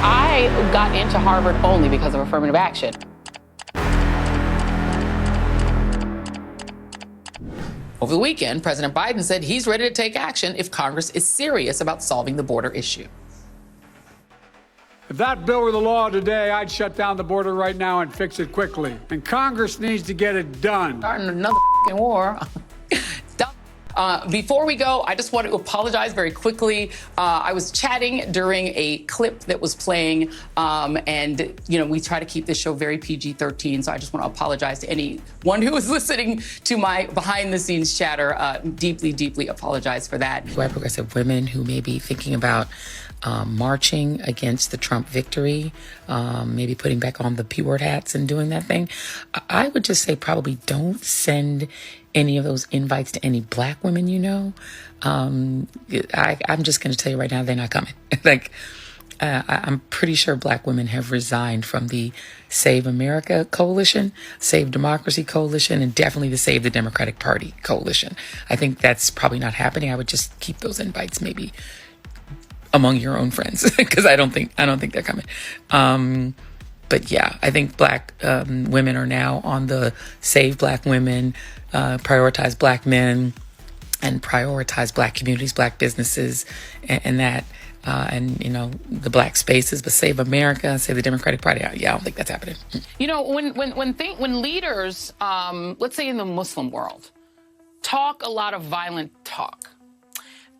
I got into Harvard only because of affirmative action. Over the weekend, President Biden said he's ready to take action if Congress is serious about solving the border issue. If that bill were the law today, I'd shut down the border right now and fix it quickly. And Congress needs to get it done. Starting another war. Before we go, I just want to apologize very quickly. I was chatting during a clip that was playing, and we try to keep this show very PG-13, so I just want to apologize to anyone who was listening to my behind-the-scenes chatter. Deeply, deeply apologize for that. White progressive women who may be thinking about marching against the Trump victory, maybe putting back on the P-word hats and doing that thing, I would just say probably don't send any of those invites to any black women you know. I'm just going to tell you right now, they're not coming. I'm pretty sure black women have resigned from the Save America Coalition, Save Democracy Coalition, and definitely the Save the Democratic Party Coalition. I think that's probably not happening. I would just keep those invites maybe among your own friends, because I don't think they're coming. But yeah, I think black women are now on the Save Black Women, prioritize black men, and prioritize black communities, black businesses, and the black spaces. But Save America, Save the Democratic Party. Yeah, I don't think that's happening. When leaders, let's say in the Muslim world, talk a lot of violent talk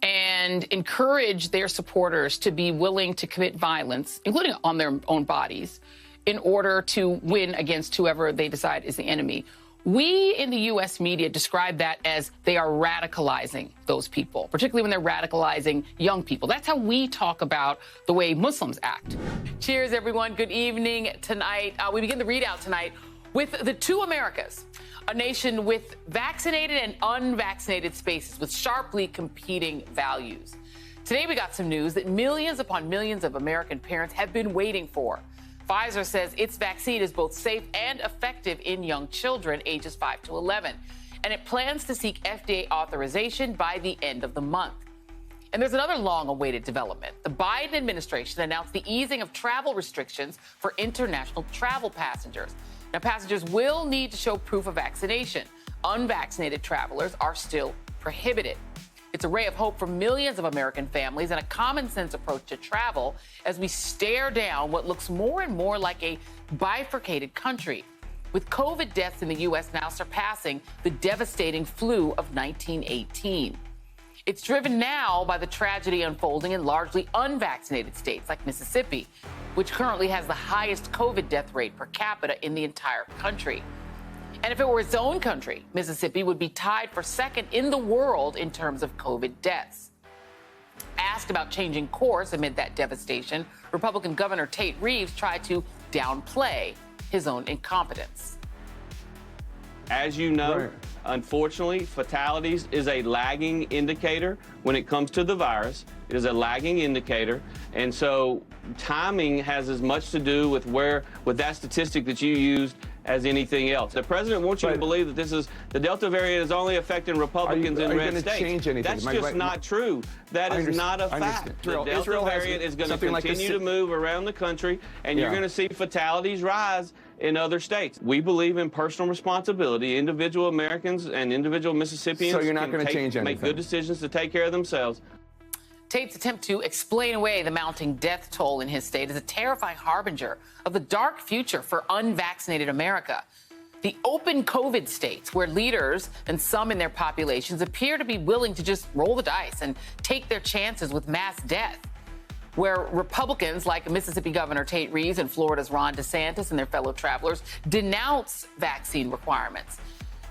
and encourage their supporters to be willing to commit violence, including on their own bodies, in order to win against whoever they decide is the enemy. We in the U.S. media describe that as they are radicalizing those people, particularly when they're radicalizing young people. That's how we talk about the way Muslims act. Cheers, everyone. Good evening tonight. We begin the readout tonight with the two Americas, a nation with vaccinated and unvaccinated spaces with sharply competing values. Today, we got some news that millions upon millions of American parents have been waiting for. Pfizer says its vaccine is both safe and effective in young children ages 5 to 11, and it plans to seek FDA authorization by the end of the month. And there's another long-awaited development. The Biden administration announced the easing of travel restrictions for international travel passengers. Now, passengers will need to show proof of vaccination. Unvaccinated travelers are still prohibited. It's a ray of hope for millions of American families and a common-sense approach to travel as we stare down what looks more and more like a bifurcated country, with COVID deaths in the U.S. now surpassing the devastating flu of 1918. It's driven now by the tragedy unfolding in largely unvaccinated states like Mississippi, which currently has the highest COVID death rate per capita in the entire country. And if it were its own country, Mississippi would be tied for second in the world in terms of COVID deaths. Asked about changing course amid that devastation, Republican Governor Tate Reeves tried to downplay his own incompetence. As you know, unfortunately, fatalities is a lagging indicator when it comes to the virus. It is a lagging indicator. And so timing has as much to do with that statistic that you used as anything else. The president wants you to believe that the Delta variant is only affecting Republicans in red states. Change anything? That's just not true. That is not a fact. The Delta variant is going to continue to move around the country, and you're going to see fatalities rise in other states. We believe in personal responsibility. Individual Americans and individual Mississippians so you're not going to change anything. Make good decisions to take care of themselves. Tate's attempt to explain away the mounting death toll in his state is a terrifying harbinger of the dark future for unvaccinated America. The open COVID states, where leaders and some in their populations appear to be willing to just roll the dice and take their chances with mass death, where Republicans like Mississippi Governor Tate Reeves and Florida's Ron DeSantis and their fellow travelers denounce vaccine requirements.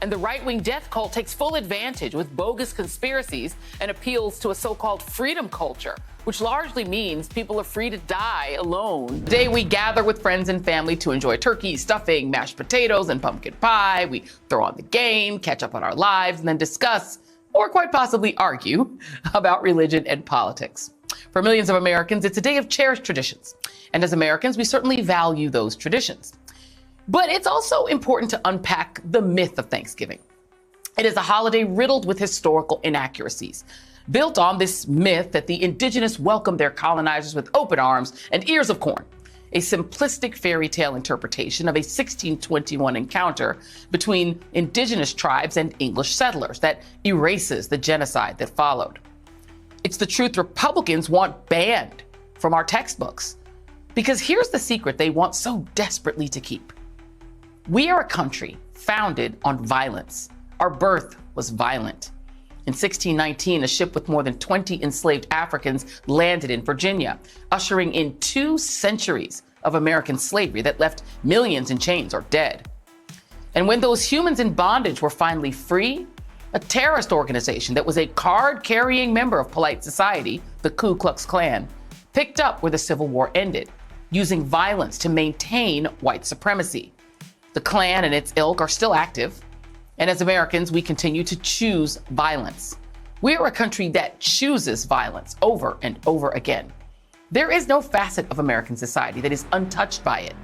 And the right-wing death cult takes full advantage with bogus conspiracies and appeals to a so-called freedom culture, which largely means people are free to die alone. Today, we gather with friends and family to enjoy turkey, stuffing, mashed potatoes, and pumpkin pie. We throw on the game, catch up on our lives, and then discuss, or quite possibly argue, about religion and politics. For millions of Americans, it's a day of cherished traditions. And as Americans, we certainly value those traditions. But it's also important to unpack the myth of Thanksgiving. It is a holiday riddled with historical inaccuracies. built on this myth that the indigenous welcomed their colonizers with open arms and ears of corn, a simplistic fairy tale interpretation of a 1621 encounter between indigenous tribes and English settlers that erases the genocide that followed. It's the truth Republicans want banned from our textbooks. Because here's the secret they want so desperately to keep. We are a country founded on violence. Our birth was violent. In 1619, a ship with more than 20 enslaved Africans landed in Virginia, ushering in 2 centuries of American slavery that left millions in chains or dead. And when those humans in bondage were finally free, a terrorist organization that was a card-carrying member of polite society, the Ku Klux Klan, picked up where the Civil War ended, using violence to maintain white supremacy. The Klan and its ilk are still active, and as Americans, we continue to choose violence. We are a country that chooses violence over and over again. There is no facet of American society that is untouched by it,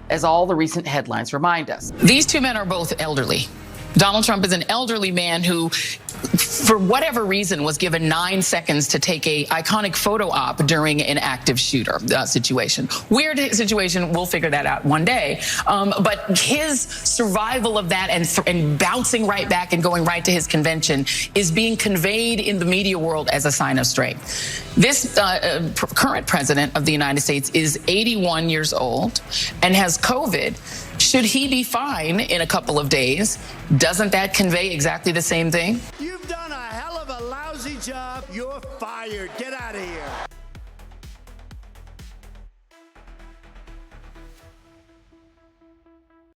as all the recent headlines remind us. These 2 men are both elderly. Donald Trump is an elderly man who, for whatever reason, was given 9 seconds to take a iconic photo op during an active shooter situation. Weird situation. We'll figure that out one day. But his survival of that and bouncing right back and going right to his convention is being conveyed in the media world as a sign of strength. This current president of the United States is 81 years old and has COVID. Should he be fine in a couple of days? Doesn't that convey exactly the same thing? You've done a hell of a lousy job. You're fired. Get out of here.